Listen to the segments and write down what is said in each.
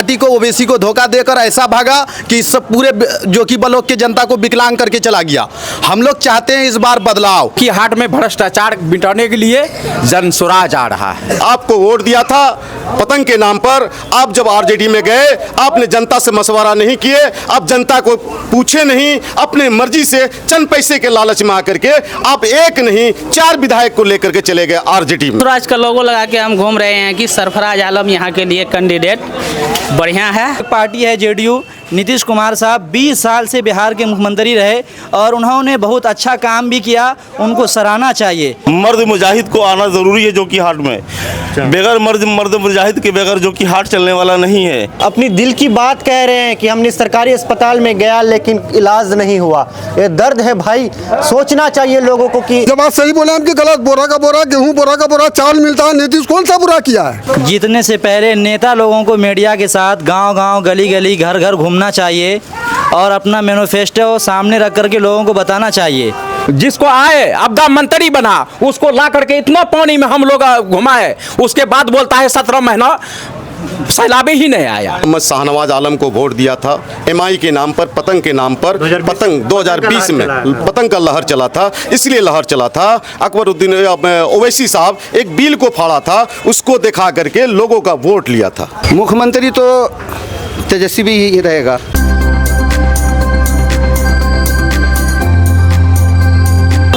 Party को OBC को धोखा देकर ऐसा भागा कि इस सब पूरे जो कि ब्लॉक के जनता को विकलांग करके चला गया। हम लोग चाहते हैं इस बार बदलाव की हाट में भ्रष्टाचार मिटाने के लिए जन स्वराज आ रहा है। आपको वोट दिया था पतंग के नाम पर, आप जब आरजेडी में गए आपने जनता से मशवरा नहीं किए, आप जनता को पूछे नहीं, अपने मर्जी से चंद पैसे के लालच में आकर के आप एक नहीं 4 विधायक को लेकर के चले गए आरजेडी में। स्वराज का लोगो लगा के हम घूम रहे हैं कि सरफराज आलम यहाँ के लिए कैंडिडेट बढ़िया है। पार्टी है जेडीयू। नीतीश कुमार साहब 20 साल से बिहार के मुख्यमंत्री रहे और उन्होंने बहुत अच्छा काम भी किया, उनको सराहना चाहिए। मर्द मुजाहिद को आना ज़रूरी है जो कि हाट में, बगैर मर्द मुजाहिद के बगैर जो कि हाट चलने वाला नहीं है। अपनी दिल की बात कह रहे हैं कि हमने सरकारी अस्पताल में गया लेकिन इलाज नहीं हुआ। ये दर्द है भाई, सोचना चाहिए लोगों को कि जब बात सही बोले हम कि गलत, बोरा का बोरा गेहूं, बोरा का बोरा चावल मिलता है, नीतीश कौन सा बुरा किया है। जीतने से पहले नेता लोगों को मीडिया के साथ गांव-गांव, गली-गली, घर-घर घूमना चाहिए और अपना मैनिफेस्टो सामने रख करके लोगों को बताना चाहिए। जिसको आए आपदा मंत्री बना उसको ला करके इतना पानी में हम लोग घुमाए, उसके बाद बोलता है 17 महीना सैलाबी ही नहीं आया। मोहम्मद शाहनवाज आलम को वोट दिया था एमआई के नाम पर, पतंग के नाम पर। पतंग 2020 में पतंग का लहर चला था, इसलिए लहर चला था। अकबरुद्दीन ओवैसी साहब एक बिल को फाड़ा था, उसको दिखा करके लोगों का वोट लिया था। मुख्यमंत्री तो तेजस्वी ही रहेगा।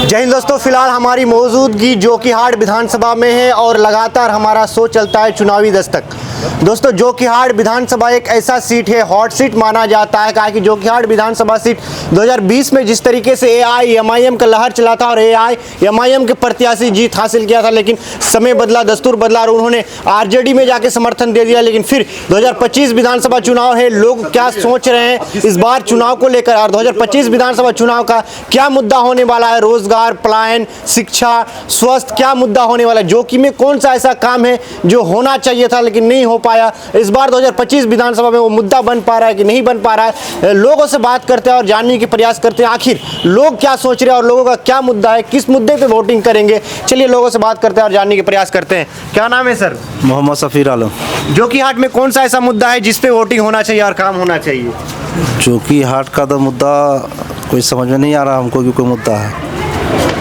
जय हिंद दोस्तों, फिलहाल हमारी मौजूदगी जोकीहाट विधानसभा में है और लगातार हमारा शो चलता है चुनावी दस्तक। दोस्तों, जोकीहाट विधानसभा एक ऐसा सीट है, हॉट सीट माना जाता है, कहा कि जोकीहाट विधानसभा सीट 2020 में जिस तरीके से एआईएमआईएम का लहर चला था और एआईएमआईएम के प्रत्याशी जीत हासिल किया था, लेकिन समय बदला, दस्तूर बदला और उन्होंने आरजेडी में जाके समर्थन दे दिया। लेकिन फिर 2025 विधानसभा चुनाव है, लोग क्या सोच रहे हैं इस बार चुनाव को लेकर और 2025 विधानसभा चुनाव का क्या मुद्दा होने वाला है, रोजगार, पलायन, शिक्षा, स्वास्थ्य, क्या मुद्दा होने वाला है, जोकी में कौन सा ऐसा काम है जो होना चाहिए था लेकिन नहीं हो पाया। इस बार 2025 विधानसभा में वो मुद्दा बन पा रहा है कि नहीं बन पा रहा है। लोगों से बात करते हैं और जानने की प्रयास करते हैं आखिर लोग क्या सोच रहे हैं और लोगों का क्या मुद्दा है, किस मुद्दे पे वोटिंग करेंगे। चलिए लोगों से बात करते हैं और जानने के प्रयास करते हैं। क्या नाम है सर? मोहम्मद सफीर आलम। जोकीहाट में कौन सा ऐसा मुद्दा है जिस पे वोटिंग होना चाहिए और काम होना चाहिए? जोकीहाट का तो मुद्दा कोई समझ में नहीं आ रहा हमको कि कोई मुद्दा है।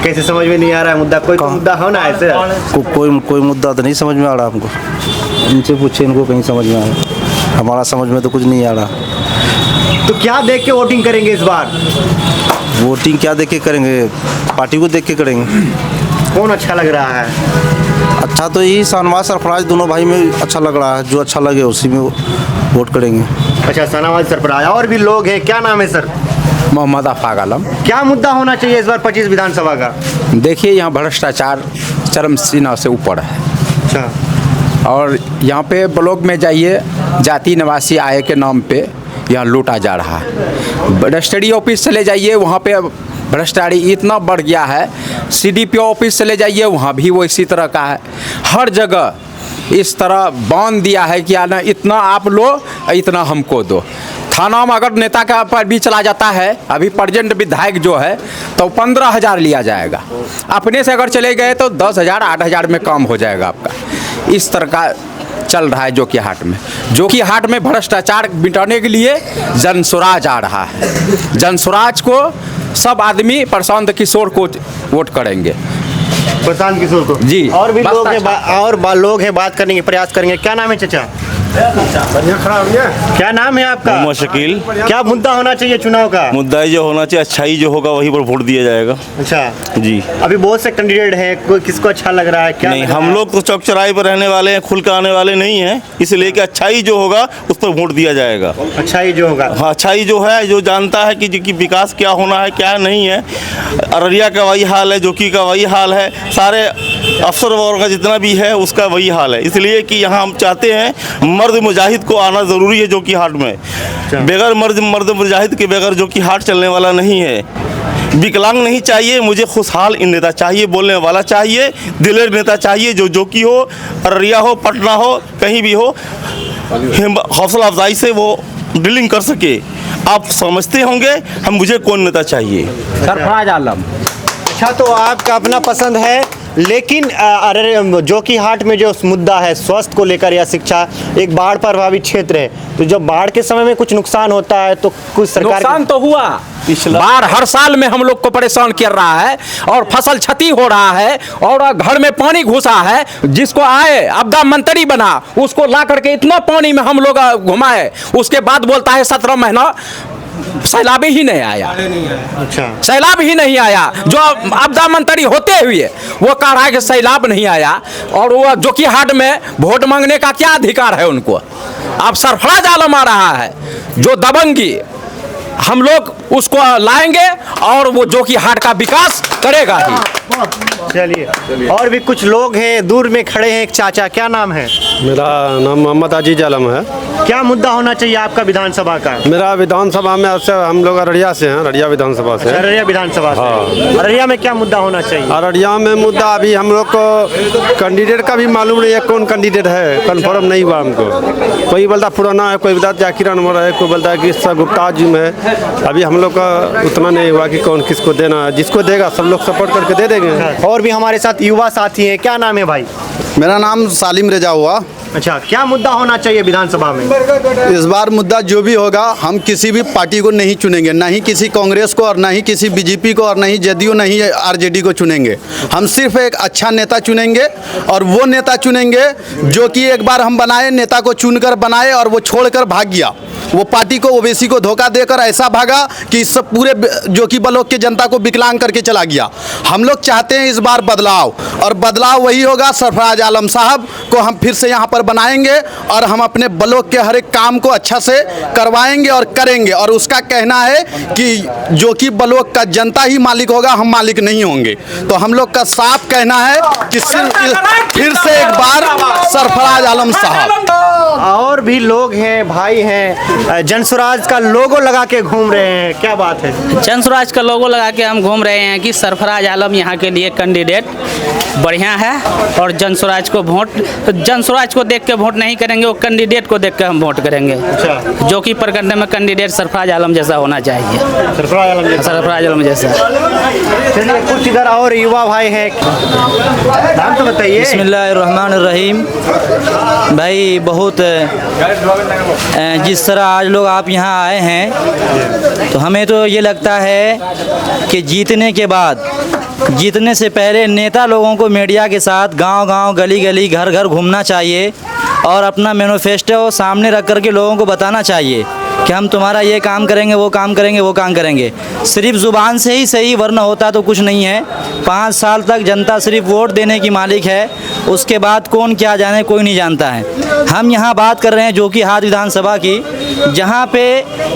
कैसे समझ में नहीं आ रहा है मुद्दा? कोई तो मुद्दा होना है सर। कोई मुद्दा तो नहीं समझ में आ रहा हमको। इनसे पूछे, इनको कहीं समझ में आया, हमारा समझ में तो कुछ नहीं आ रहा। तो क्या देख के वोटिंग करेंगे इस बार? वोटिंग क्या देख के करेंगे? पार्टी को देख के करेंगे। कौन अच्छा लग रहा है? अच्छा तो यही शाहनवाज सरफराज दोनों भाई में अच्छा लग रहा है, जो अच्छा लगे उसी में वोट करेंगे। अच्छा, शाहनवाज सरफराज। और भी लोग हैं, क्या नाम है सर? मोहम्मद आफाक आलम। क्या मुद्दा होना चाहिए इस बार 25 विधानसभा का? देखिए, यहाँ भ्रष्टाचार चरम सीमा से ऊपर है। अच्छा। और यहाँ पे ब्लॉक में जाइए, जाति निवासी आय के नाम पे यहाँ लूटा जा रहा है। रजिस्ट्री ऑफिस चले जाइए, वहाँ पे भ्रष्टाचारी इतना बढ़ गया है। सीडीपीओ ऑफिस चले जाइए, वहाँ भी वो इसी तरह का है। हर जगह इस तरह बांध दिया है कि ना इतना आप लो, इतना हमको दो। थाना में अगर नेता का पर भी चला जाता है, अभी प्रेजेंट विधायक जो है, तो 15,000 लिया जाएगा। अपने से अगर चले गए तो 10,000, 8,000 में काम हो जाएगा आपका। इस तरह का चल रहा है जोकीहाट में। जोकीहाट में भ्रष्टाचार मिटाने के लिए जन स्वराज आ रहा है। जन स्वराज को सब आदमी प्रशांत किशोर को वोट करेंगे। प्रशांत किशोर को जी। और भी लोग हैं, लोग हैं, बात करने का प्रयास करेंगे। क्या नाम है चाचा? क्या नाम है आपका? मोहम्मद शकील। क्या मुद्दा होना चाहिए चुनाव का? मुद्दा जो होना चाहिए, अच्छाई जो होगा वही पर वोट दिया जाएगा। अच्छा जी। अभी बहुत से कैंडिडेट हैं, कोई किसको अच्छा लग रहा है? क्या नहीं, हम लोग तो चौक चौराहे पर रहने वाले हैं, खुल कर आने वाले नहीं हैं, इसलिए कि अच्छाई जो होगा उस पर वोट दिया जाएगा। अच्छाई जो होगा, हाँ, अच्छाई जो है, जो जानता है कि विकास क्या होना है क्या नहीं है। अररिया का वही हाल है, जोकी का वही हाल है, सारे अफसर वर्ग का जितना भी है उसका वही हाल है। इसलिए कि यहाँ हम चाहते हैं मर्द मुजाहिद को आना ज़रूरी है जोकीहाट में, बगैर मर्द मुजाहिद के बगैर जोकीहाट चलने वाला नहीं है। विकलांग नहीं चाहिए मुझे, खुशहाल इन नेता चाहिए, बोलने वाला चाहिए, दिलेर नेता चाहिए, जो जोकी हो, अररिया हो, पटना हो, कहीं भी हो, हौसला अफजाई से वो डीलिंग कर सके। आप समझते होंगे हम मुझे कौन नेता चाहिए। सरफराज आलम। अच्छा, तो आपका अपना पसंद है लेकिन अरे जोकीहाट में जो मुद्दा है स्वास्थ्य को लेकर या शिक्षा, एक बाढ़ प्रभावित क्षेत्र है, तो जब बाढ़ के समय में कुछ नुकसान होता है तो कुछ सरकार नुकसान तो हुआ, बाढ़ हर साल में हम लोग को परेशान कर रहा है और फसल क्षति हो रहा है और घर में पानी घुसा है। जिसको आए आपदा मंत्री बना उसको ला करके इतना पानी में हम लोग घुमाए, उसके बाद बोलता है 17 महीना सैलाब ही नहीं आया। अच्छा, सैलाब ही नहीं आया। जो आपदा मंत्री होते हुए वो कह रहा है कि सैलाब नहीं आया, और वो जोकीहाट में वोट मांगने का क्या अधिकार है उनको? अब सरफराज आलम आ रहा है जो दबंगी, हम लोग उसको लाएंगे और वो जोकीहाट का विकास करेगा ही। चलिए, और भी कुछ लोग हैं दूर में खड़े हैं। एक चाचा, क्या नाम है? मेरा नाम मोहम्मद अजीज आलम है। क्या मुद्दा होना चाहिए आपका विधानसभा का? मेरा विधानसभा में से हम लोग अररिया से हैं, अररिया विधानसभा से। अररिया विधानसभा से। अररिया में क्या मुद्दा होना चाहिए? अररिया में मुद्दा अभी हम लोग को कैंडिडेट का भी मालूम नहीं है, कौन कैंडिडेट है, कंफर्म नहीं हुआ हमको। कोई बोलता पुराना है, कोई बोलता जाकिर अनवर है, कोई बोलता है कि गुप्ता आजम है। अभी हम लोग का उतना नहीं हुआ कि कौन किसको देना है। जिसको देगा सब लोग सपोर्ट करके दे देंगे। और भी हमारे साथ युवा साथी हैं। क्या नाम है भाई? मेरा नाम सालिम रेजा हुआ। अच्छा, क्या मुद्दा होना चाहिए विधानसभा में? इस बार मुद्दा जो भी होगा, हम किसी भी पार्टी को नहीं चुनेंगे, ना ही किसी कांग्रेस को और ना ही किसी बीजेपी को और ना ही जदयू नहीं आरजेडी को चुनेंगे। हम सिर्फ एक अच्छा नेता चुनेंगे और वो नेता चुनेंगे जो कि एक बार हम बनाए, नेता को चुनकर बनाए और वो छोड़कर भाग गया। वो पार्टी को, ओबीसी को धोखा देकर ऐसा भागा कि इस पूरे जोकी ब्लॉक की जनता को विकलांग करके चला गया। हम लोग चाहते हैं इस बार बदलाव, और बदलाव वही होगा, सरफराज आलम साहब को हम फिर से यहाँ पर बनाएंगे और हम अपने ब्लॉक के हर एक काम को अच्छा से करवाएंगे और करेंगे। और उसका कहना है कि जोकी ब्लॉक का जनता ही मालिक होगा, हम मालिक नहीं होंगे। तो हम लोग का साफ कहना है कि फिर से एक बार सरफराज आलम साहब। और भी लोग हैं, भाई हैं, जनसुराज का लोगो लगा के घूम रहे हैं। क्या बात है? जनसुराज का लोगो लगा के हम घूम रहे हैं कि सरफराज आलम यहाँ के लिए कैंडिडेट बढ़िया है, और जनसुराज को देख के वोट नहीं करेंगे, वो कैंडिडेट को देख के हम वोट करेंगे। अच्छा, जो कि प्रखंड में कैंडिडेट सरफराज आलम जैसा होना चाहिए। सरफराज आलम जैसा। चलिए, कुछ इधर और युवा भाई हैं, नाम तो बताइए। बिस्मिल्लाहिर्रहमानिर्रहीम। भाई बहुत जिस तरह आज लोग आप यहाँ आए हैं, तो हमें तो ये लगता है कि जीतने के बाद, जीतने से पहले नेता लोगों को मीडिया के साथ गांव-गांव, गली-गली, घर-घर घूमना चाहिए और अपना मैनिफेस्टो सामने रख कर के लोगों को बताना चाहिए कि हम तुम्हारा ये काम करेंगे, वो काम करेंगे, वो काम करेंगे। सिर्फ ज़ुबान से ही सही, वरना होता तो कुछ नहीं है। 5 साल तक जनता सिर्फ वोट देने की मालिक है, उसके बाद कौन क्या जाने कोई नहीं जानता है। हम यहाँ बात कर रहे हैं जोकीहाट विधानसभा की, जहाँ पे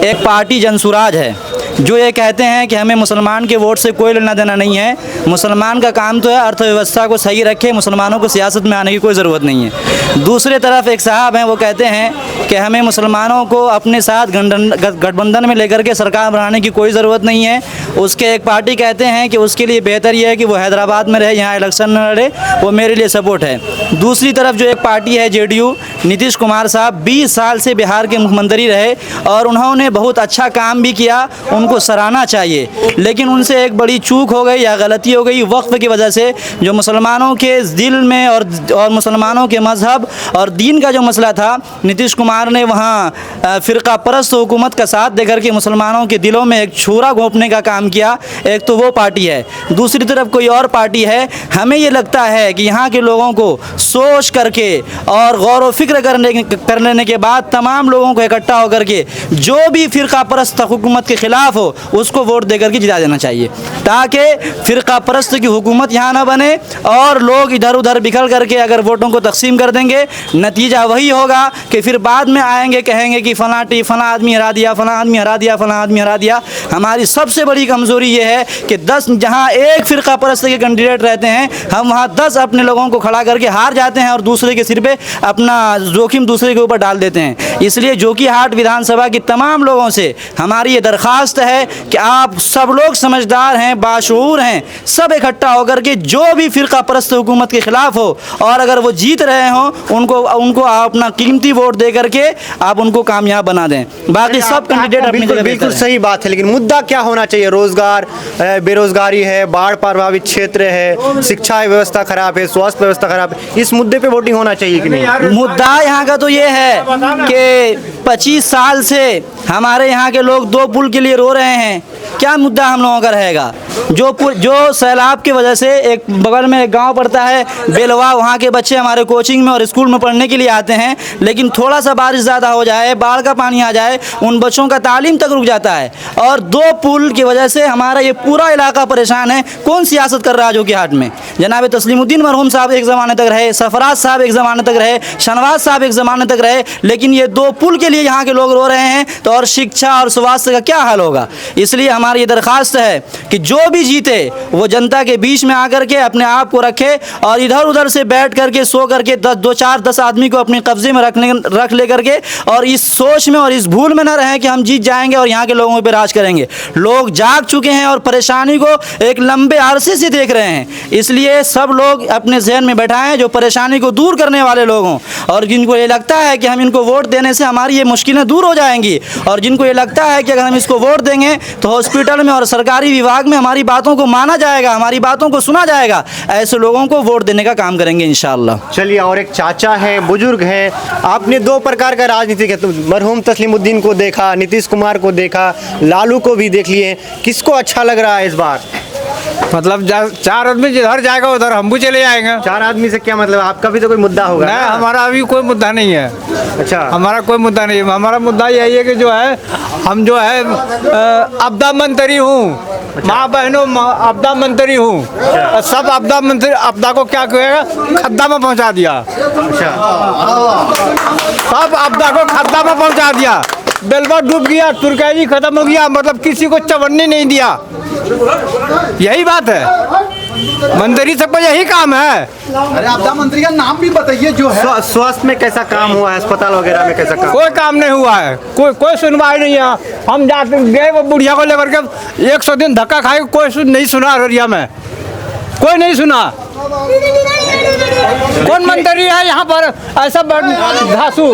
एक पार्टी जनसुराज है जो ये कहते हैं कि हमें मुसलमान के वोट से कोई लेना देना नहीं है। मुसलमान का काम तो है अर्थव्यवस्था को सही रखे, मुसलमानों को सियासत में आने की कोई ज़रूरत नहीं है। दूसरे तरफ एक साहब हैं, वो कहते हैं कि हमें मुसलमानों को अपने साथ गठबंधन में लेकर के सरकार बनाने की कोई ज़रूरत नहीं है। उसके एक पार्टी कहते हैं कि उसके लिए बेहतर ये है कि वो हैदराबाद में रहे, यहाँ इलेक्शन न लड़े, वो मेरे लिए सपोर्ट है। दूसरी तरफ जो एक पार्टी है जेडीयू, नीतीश कुमार साहब 20 साल से बिहार के मुख्यमंत्री रहे और उन्होंने बहुत अच्छा काम भी किया, उनको सराहना चाहिए। लेकिन उनसे एक बड़ी चूक हो गई या गलती हो गई वक्फ की वजह से, जो मुसलमानों के दिल में और मुसलमानों के मजहब और दीन का जो मसला था, नीतीश कुमार ने वहाँ फ़िरका परस्त हुकूमत का साथ देकर के मुसलमानों के दिलों में एक छुरा घोंपने का काम किया। एक तो वो पार्टी है, दूसरी तरफ कोई और पार्टी है। हमें ये लगता है कि यहाँ के लोगों को सोच करके और गौर व फिक्र कर लेने के बाद तमाम लोगों को इकट्ठा होकर के जो भी फ़िरका परस्त हुकूमत के ख़िलाफ़ हो उसको वोट देकर के जिता देना चाहिए, ताकि फ़िरका परस्त की हुकूमत यहाँ ना बने और लोग इधर उधर बिखर करके अगर वोटों को तकसीम कर देंगे, नतीजा वही होगा कि फिर बाद में आएंगे कहेंगे कि फ़लाँ आदमी हरा दिया, फ़लाँ आदमी हरा दिया, फ़लाँ आदमी हरा दिया। हमारी सबसे बड़ी कमज़ोरी ये है कि 10 जहाँ एक फ़िरका परस्त के कैंडिडेट रहते हैं, हम वहाँ 10 अपने लोगों को खड़ा करके हार जाते हैं और दूसरे के सिर पे अपना जोखिम दूसरे के ऊपर डाल देते हैं। इसलिए जोकीहाट विधानसभा की तमाम लोगों से हमारी ये दरख्वास्त है कि आप सब लोग समझदार हैं, बाशऊर हैं, सब इकट्ठा होकर के जो भी फ़िरका परस्त हुकूमत के ख़िलाफ़ हो और अगर वो जीत रहे हों उनको उनको आप अपना कीमती वोट दे करके आप उनको कामयाब बना दें। बाकी सब कैंडिडेट अपनी बिल्कुल जगह बिल्कुल बेहतर हैं। सही बात है, लेकिन मुद्दा क्या होना चाहिए? रोजगार, बेरोजगारी है, बाढ़ प्रभावित क्षेत्र है, शिक्षा व्यवस्था खराब है, स्वास्थ्य व्यवस्था खराब है, इस मुद्दे पे वोटिंग होना चाहिए कि नहीं? मुद्दा यहाँ का तो ये है कि 25 साल से हमारे यहाँ के लोग 2 पुल के लिए रो रहे हैं। क्या मुद्दा हम लोगों का रहेगा? जो सैलाब की वजह से एक बगल में एक गांव पड़ता है बेलवा, वहाँ के बच्चे हमारे कोचिंग में और स्कूल में पढ़ने के लिए आते हैं, लेकिन थोड़ा सा बारिश ज़्यादा हो जाए, बाढ़ का पानी आ जाए, उन बच्चों का तालीम तक रुक जाता है। और 2 पुल की वजह से हमारा ये पूरा इलाका परेशान है। कौन सियासत कर रहा है जोकीहाट में? जनाब तस्लीमुद्दीन मरहूम साहब एक ज़माने तक रहे, सरफराज साहब एक ज़माने तक रहे, शहनवाज साहब एक ज़माने तक रहे, लेकिन ये 2 पुल के लिए यहाँ के लोग रो रहे हैं, तो और शिक्षा और स्वास्थ्य का क्या हाल होगा? इसलिए हमारी ये दरख्वास्त है कि जो भी जीते वो जनता के बीच में आकर के अपने आप को रखे और इधर उधर से बैठ करके सो करके 10 आदमी को अपने कब्जे में रख ले करके और इस सोच में और इस भूल में न रहें कि हम जीत जाएंगे और यहाँ के लोगों पे राज करेंगे। लोग जाग चुके हैं और परेशानी को एक लंबे अरसे से देख रहे हैं। इसलिए सब लोग अपने जहन में बैठाएं जो परेशानी को दूर करने वाले लोग हों, और जिनको ये लगता है कि हम इनको वोट देने से हमारी ये मुश्किलें दूर हो जाएंगी, और जिनको ये लगता है कि अगर हम इसको वोट देंगे तो हॉस्पिटल में और सरकारी विभाग में हमारी बातों को माना जाएगा, हमारी बातों को सुना जाएगा, ऐसे लोगों को वोट देने का काम करेंगे इंशाअल्लाह। चलिए, और एक चाचा है, बुजुर्ग हैं, आपने 2 प्रकार का राजनीति तो मरहूम तस्लीमुद्दीन को देखा, नीतीश कुमार को देखा, लालू को भी देख लिए, किसको अच्छा लग रहा है इस बार? मतलब 4 आदमी जिधर जाएगा उधर हम भी चले जाएंगे। 4 आदमी से क्या मतलब? आपका भी तो कोई मुद्दा होगा? नहीं, हमारा अभी कोई मुद्दा नहीं है। अच्छा, हमारा कोई मुद्दा नहीं है। हमारा मुद्दा यही है कि जो है हम जो है आपदा मंत्री हूँ, माँ बहनों आपदा मंत्री हूँ, सब आपदा मंत्री आपदा को क्या कहेगा, खड्डा में पहुँचा दिया। अच्छा, सब आपदा को खड्डा में पहुँचा दिया। बेलवा डूब गया, तुर्काई खत्म हो गया, मतलब किसी को चवन्नी नहीं दिया। यही बात है, मंत्री सबको यही काम है। अरे आपदा मंत्री का नाम भी बताइए जो है। स्वास्थ्य में कैसा काम हुआ है? अस्पताल वगैरह में कैसा काम? कोई काम नहीं हुआ है, कोई सुनवाई नहीं है। हम जाते गए वो बुढ़िया को लेकर के 100 दिन धक्का खाए, कोई नहीं सुना। अररिया में कोई नहीं सुना। कौन मंत्री है यहाँ पर ऐसा घासू?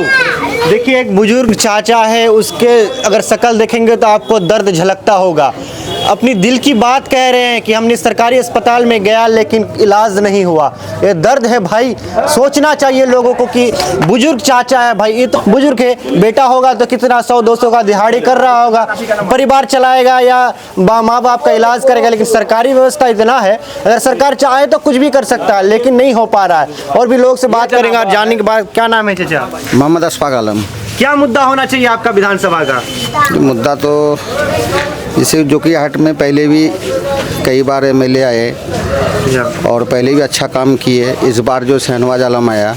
देखिए, एक बुजुर्ग चाचा है, उसके अगर शकल देखेंगे तो आपको दर्द झलकता होगा। अपनी दिल की बात कह रहे हैं कि हमने सरकारी अस्पताल में गया लेकिन इलाज नहीं हुआ। ये दर्द है भाई, सोचना चाहिए लोगों को कि बुजुर्ग चाचा है भाई, ये तो बुजुर्ग है, बेटा होगा तो कितना 100-200 का दिहाड़ी कर रहा होगा, परिवार चलाएगा या माँ बाप का इलाज करेगा। लेकिन सरकारी व्यवस्था इतना है, अगर सरकार चाहे तो कुछ भी कर सकता है, लेकिन नहीं हो पा रहा है। और भी लोग से बात करेंगे और जानने के बाद। क्या नाम है चाचा? मोहम्मद अशफाक आलम। क्या मुद्दा होना चाहिए आपका विधानसभा का? मुद्दा तो जैसे जोकीहाट में पहले भी कई बार एमएलए आए और पहले भी अच्छा काम किए। इस बार जो शहनवाज आलम आया,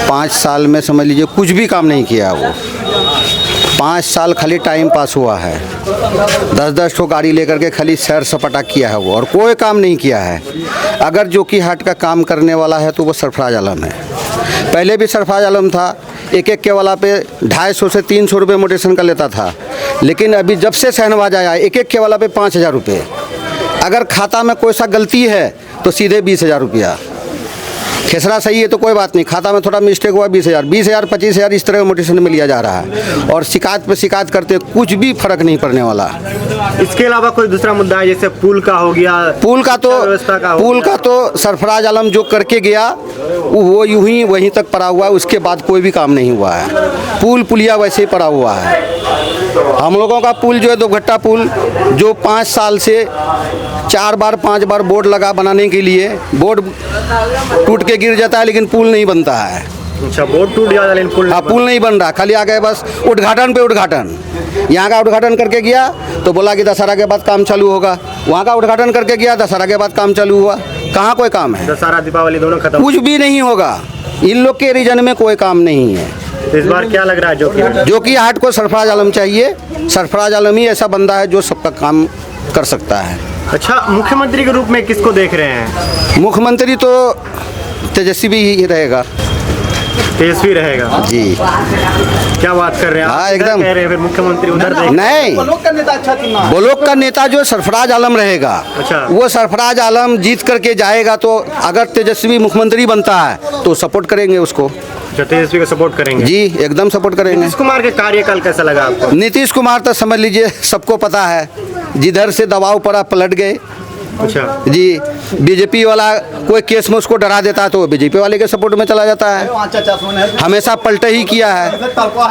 5 साल में समझ लीजिए कुछ भी काम नहीं किया। वो 5 साल खाली टाइम पास हुआ है, 10-10 ठो गाड़ी लेकर के खाली सैर सपाटा किया है वो, और कोई काम नहीं किया है। अगर जोकीहाट का काम करने वाला है तो वो सरफराज आलम है। पहले भी सरफराज आलम था, एक के वाला पे 250 से 300 रुपये मोटेशन का लेता था, लेकिन अभी जब से शहनवाज आया एक के वाला पे 5000 रुपये। अगर खाता में कोई सा गलती है तो सीधे 20,000 रुपया। खेसरा सही है तो कोई बात नहीं, खाता में थोड़ा मिस्टेक हुआ 20,000, 25,000 इस तरह का मोटेशन में लिया जा रहा है। और शिकायत पे शिकायत करते कुछ भी फर्क नहीं पड़ने वाला। इसके अलावा कोई दूसरा मुद्दा है? जैसे पुल का हो गया, पुल का तो सरफराज आलम जो करके गया वो यूं ही वहीं तक पड़ा हुआ है, उसके बाद कोई भी काम नहीं हुआ है। पुलिया वैसे ही पड़ा हुआ है। हम लोगों का पुल जो है दोघट्टा पुल, जो 5 साल से 4 बार 5 बार बोर्ड लगा बनाने के लिए, बोर्ड टूट के गिर जाता है लेकिन पुल नहीं बनता है। अच्छा, बोर्ड टूट गया लेकिन पुल नहीं बन रहा, खाली आ गए बस उद्घाटन पे उद्घाटन। यहाँ का उद्घाटन करके गया तो बोला कि दशहरा के बाद काम चालू होगा, वहाँ का उद्घाटन करके गया, दशहरा के बाद काम चालू हुआ। कहाँ कोई काम है? दशहरा दीपावली दोनों खत्म, कुछ भी नहीं होगा। इन लोग के रीजन में कोई काम नहीं है। इस बार क्या लग रहा है? जोकीहाट को सरफराज आलम चाहिए। सरफराज आलम ही ऐसा बंदा है जो सबका काम कर सकता है। अच्छा, मुख्यमंत्री के रूप में किसको देख रहे हैं? मुख्यमंत्री तो तेजस्वी ही रहेगा। तेजस्वी रहेगा जी। क्या बात कर रहे हैं आप? हाँ, इधर एकदम। कह रहे हैं फिर मुख्यमंत्री उधर देख नहीं, ब्लॉक का नेता जो सरफराज आलम रहेगा, अच्छा। वो सरफराज आलम जीत करके जाएगा तो अगर तेजस्वी मुख्यमंत्री बनता है तो सपोर्ट करेंगे उसको। जो तेजस्वी को सपोर्ट करेंगे। जी, एकदम सपोर्ट करेंगे। नीतीश कुमार के कार्यकाल कैसा लगा आपको? नीतीश कुमार तो समझ लीजिए सबको पता है, जिधर से दबाव पड़ा पलट गए। अच्छा। जी, बीजेपी वाला कोई केस में उसको डरा देता है तो बीजेपी वाले के सपोर्ट में चला जाता है। हमेशा पलटे ही किया है,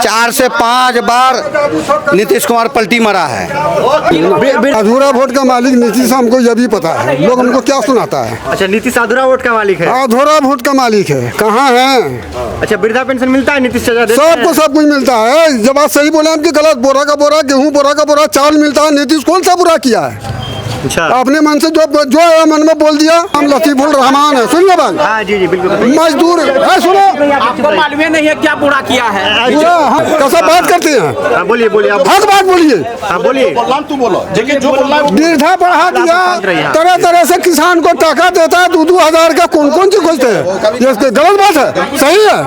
4 से 5 बार नीतीश कुमार पलटी मारा है। अधूरा वोट का मालिक नीतीश, हमको यह भी पता है, लोग हमको क्या सुनाता है। अच्छा, नीतीश अधूरा वोट का मालिक है। अधूरा वोट का मालिक है, कहाँ है? अच्छा, वृद्धा पेंशन मिलता है नीतीश चाचा देते हैं? सबको सब कुछ मिलता है। जब आप सही बोले हम कि गलत, बोरा का बोरा गेहूं, बोरा का बोरा चावल मिलता है। नीतीश कौन सा बुरा किया है? अच्छा। अपने मन से जो आया मन में बोल दिया। हम लतीफुल रहमान है, सुन लो बात। हाँ जी जी बिल्कुल। मजदूर है, सुनो आपको मालूम नहीं है क्या बुरा किया है? कैसा बात करते हैं? हाँ, बोलिए बोलिए आप। हक बात बोलिए। हाँ बोलिए। वृद्धा बढ़ा दिया, तरह तरह से किसान को टाका देता है, 2-2 हजार का कौन कौन सी खोजते हैं? ये गलत बात है, सही है?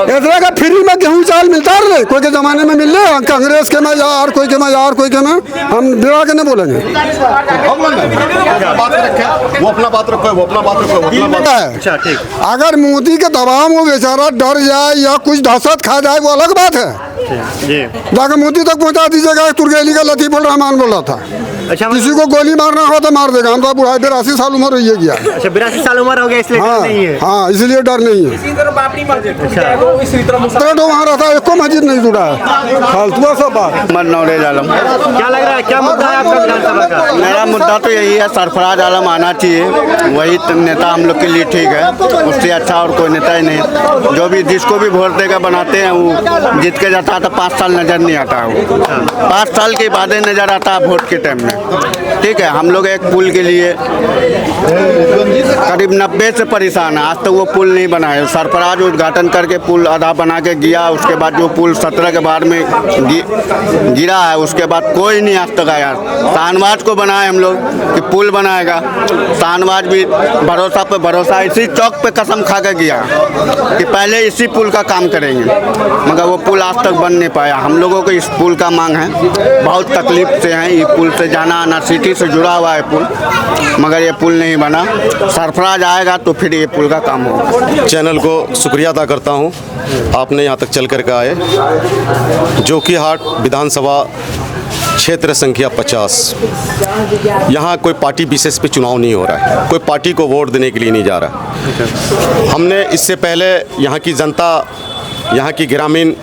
इतना का फ्री में गेहूं चावल मिलता है, कोई के जमाने में मिल रहे, कांग्रेस के में यार, कोई के में यार, कोई के में, हम बिरा के नहीं बोलेंगे। वो अपना बात रखो, वो अपना बात रखो, वो अपना बात। अच्छा ठीक। अगर मोदी के दबाव में बेचारा डर जाए या कुछ दहशत खा जाए वो अलग बात है। जी। जाकर मोदी तक पहुंचा दीजिएगा। तुर्गेली का लतीफुल रहमान बोल रहा था, अच्छा, किसी को गोली मारना हो तो मार देगा। हम तो बुढ़ा 82 साल उम्र रही है गया। अच्छा, 82 साल उम्र हो गया इसलिए डर नहीं है। हाँ, इसलिए डर नहीं है। तो वहाँ रहता है, एको मस्जिद नहीं जुड़ा है, फालतू सब बात। नौरेज आलम। क्या लग रहा है, क्या मुद्दा है आपका विधानसभा का? मेरा मुद्दा तो यही है, सरफराज आलम आना चाहिए, वही नेता हम लोग के लिए ठीक है। उससे अच्छा और कोई नेता ही नहीं। जो भी जिसको भी वोट देकर बनाते हैं वो जीत के जाता है तो 5 साल नज़र नहीं आता है। वो 5 साल के बाद ही नज़र आता है वोट के टाइम में। ठीक है, हम लोग एक पुल के लिए करीब 90 से परेशान है, आज तक वो पुल नहीं बना है। सरफराज उद्घाटन करके पुल आधा बना के गया, उसके बाद जो पुल 17 के बाद में गिरा है, उसके बाद कोई नहीं आज तक आया। शाहनवाज को बनाए हम लोग कि पुल बनाएगा, शाहनवाज भी भरोसा पे भरोसा इसी चौक पे कसम खा के गया कि पहले इसी पुल का काम करेंगे, मगर वो पुल आज तक बन नहीं पाया। हम लोगों को इस पुल का मांग है, बहुत तकलीफ से हैं। ये पुल से जाना आना, सिटी से जुड़ा हुआ है पुल, मगर ये पुल नहीं बना। सरफराज आएगा तो फिर ये पुल का काम होगा। चैनल को शुक्रिया अदा करता हूँ, आपने यहाँ तक चल करके आए। जोकीहाट विधानसभा क्षेत्र संख्या 50, यहाँ कोई पार्टी विशेष पे चुनाव नहीं हो रहा है, कोई पार्टी को वोट देने के लिए नहीं जा रहा। हमने इससे पहले यहाँ की जनता, यहाँ की ग्रामीण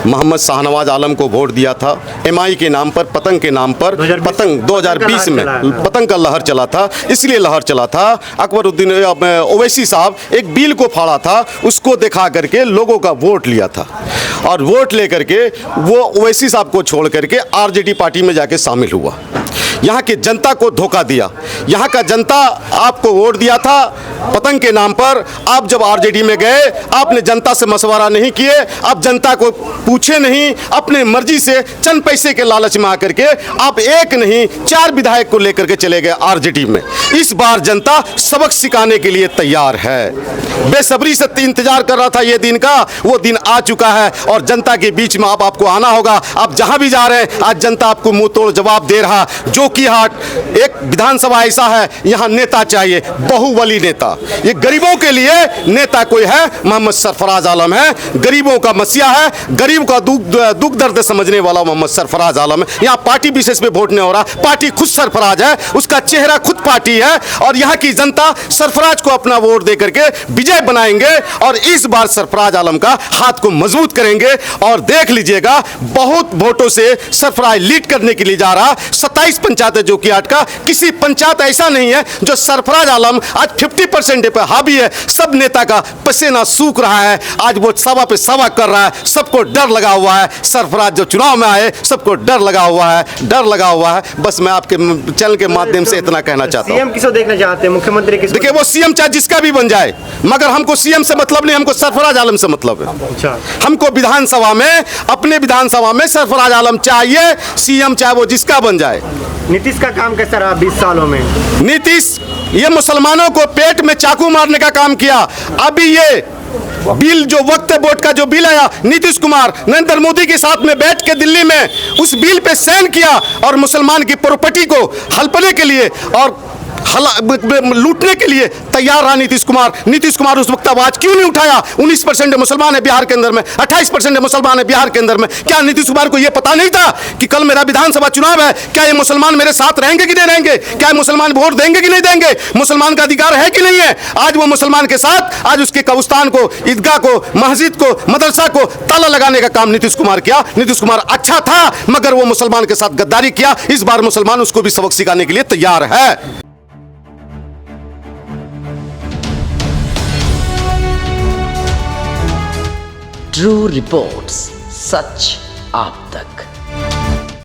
मोहम्मद शाहनवाज आलम को वोट दिया था, एमआई के नाम पर, पतंग के नाम पर। पतंग 2020 में पतंग का लहर चला था, इसलिए लहर चला था। अकबरुद्दीन ओवैसी साहब एक बिल को फाड़ा था, उसको दिखा करके लोगों का वोट लिया था, और वोट लेकर के वो ओवैसी साहब को छोड़ करके आरजेडी पार्टी में जाके शामिल हुआ। यहाँ की जनता को धोखा दिया। यहाँ का जनता आपको वोट दिया था पतंग के नाम पर। आप जब आरजेडी में गए, आपने जनता से मशवरा नहीं किए, आप जनता को पूछे नहीं, अपने मर्जी से चंद पैसे के लालच में आकर के आप एक नहीं 4 विधायक को लेकर के चले गए आरजेडी में। इस बार जनता सबक सिखाने के लिए तैयार है, बेसब्री से इंतजार कर रहा था ये दिन का, वो दिन आ चुका है। और जनता के बीच में आपको आना होगा। आप जहां भी जा रहे हैं, आज जनता आपको मुंह तोड़ जवाब दे रहा। जोकीहाट एक विधानसभा ऐसा है, यहाँ नेता चाहिए, बहुबली नेता। ये गरीबों के लिए नेता कोई है, मोहम्मद सरफराज आलम है। गरीबों का मसीहा है, गरीब का दुख दर्द समझने वाला मोहम्मद सरफराज आलम है। यहाँ पार्टी विशेष पे वोट नहीं हो रहा, पार्टी खुद सरफराज है, उसका चेहरा खुद पार्टी है। और यहाँ की जनता सरफराज को अपना वोट दे करके विजय बनाएंगे, और इस बार सरफराज आलम का हाथ को मजबूत करेंगे। और देख लीजिएगा, बहुत वोटों से सरफराज लीड करने के लिए जा रहा। 27 पंचायत है जोकीहाट का, किसी पंचायत ऐसा नहीं है जो सरफराज आलम आज 50% पे हावी है। सब नेता का पसीना सूख रहा है, आज वो सभा पे सभा कर रहा है, सबको डर लगा हुआ है। सरफराज जो चुनाव में आए, सबको डर लगा हुआ है, डर लगा हुआ है। बस मैं आपके चैनल के माध्यम से इतना कहना चाहता हूँ। सीएम किसको देखना चाहते हैं, मुख्यमंत्री किसको? देखिए, वो सीएम चाहे जिसका भी बन जाए, मगर हमको सीएम से मतलब नहीं, हमको सरफराज आलम से मतलब है। अच्छा। हमको विधानसभा में, अपने विधानसभा में सरफराज आलम चाहिए, सीएम चाहे वो जिसका बन जाए। नीतीश का काम कैसा रहा 20 सालों में? नीतीश ये मुसलमानों को पेट में चाकू मारने का काम किया। अभी ये बिल जो वक्त वोट का जो बिल आया, नीतीश कुमार नरेंद्र मोदी के साथ में बैठ के दिल्ली में उस बिल पे साइन किया और मुसलमान की प्रॉपर्टी को हड़पने के लिए और लूटने के लिए तैयार रहा नीतीश कुमार। नीतीश कुमार उस वक्त आवाज क्यों नहीं उठाया? 19% मुसलमान है बिहार के अंदर में, 28% मुसलमान है बिहार के अंदर में। क्या नीतीश कुमार को यह पता नहीं था कि कल मेरा विधानसभा चुनाव है? क्या ये मुसलमान मेरे साथ रहेंगे कि नहीं रहेंगे? क्या मुसलमान वोट देंगे कि नहीं देंगे? मुसलमान का अधिकार है कि नहीं है? आज वो मुसलमान के साथ आज उसके कब्रिस्तान को, ईदगाह को, मस्जिद को, मदरसा को ताला लगाने का काम नीतीश कुमार किया। नीतीश कुमार अच्छा था मगर वो मुसलमान के साथ गद्दारी किया। इस बार मुसलमान उसको भी सबक सिखाने के लिए तैयार है। ट्रू रिपोर्ट्स, सच आप तक।